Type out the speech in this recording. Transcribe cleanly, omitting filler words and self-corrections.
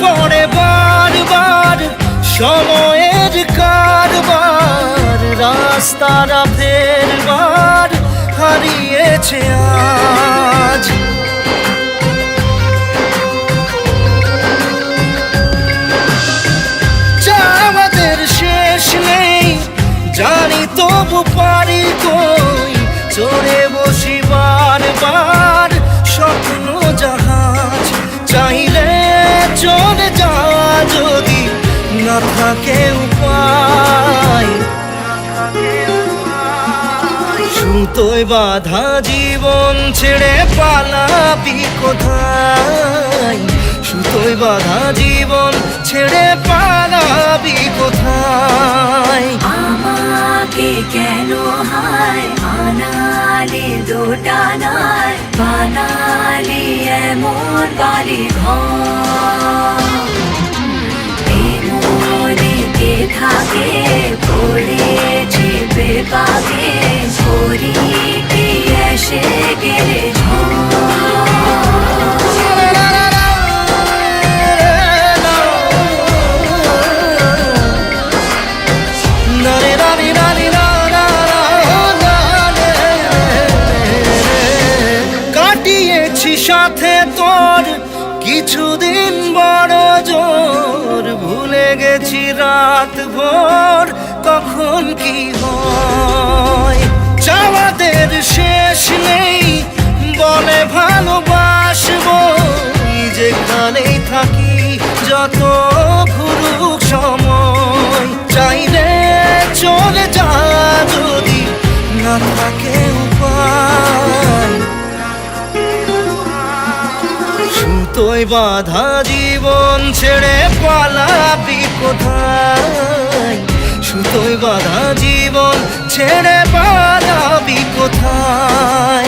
পড়ে বারবার সময়ের কারবার, রাস্তারা ফেরবার হারিয়েছে আজ। আমাদের শেষ নেই জানি, তবু পারি কই চড়ে বসি বারবার স্বপ্ন জাহাজ। চাইলে চলে যা যদি না থাকে উপায়, সুতোয় বাঁধা জীবন ছেড়ে পালাবি কোথায়? সুতোয় বাঁধা জীবন ছেড়ে পালাবি কোথায়? আমাকে কেন হায় আনালে দোটানায়, বানালি এমন বাড়ি ঘর। মনেতে থাকে পড়েছে বেপাকে, শরীরটি এসে গেলে কাটিয়েছি সাথে তোর কিছুদিন বড় জোর, ভুলে গেছি রাত ভোর কখন কি হয়। চাওয়াদের শেষ নেই বলে ভালোবাসবো, যেখানেই থাকি যত ঘুরুক সময়। চাইলে চলে যা যদি না থাকে উপায়, সুতোয় বাঁধা জীবন ছেড়ে পালাবি কোথায়? সুতোয় বাঁধা জীবন ছেড়ে পালাবি কোথায়?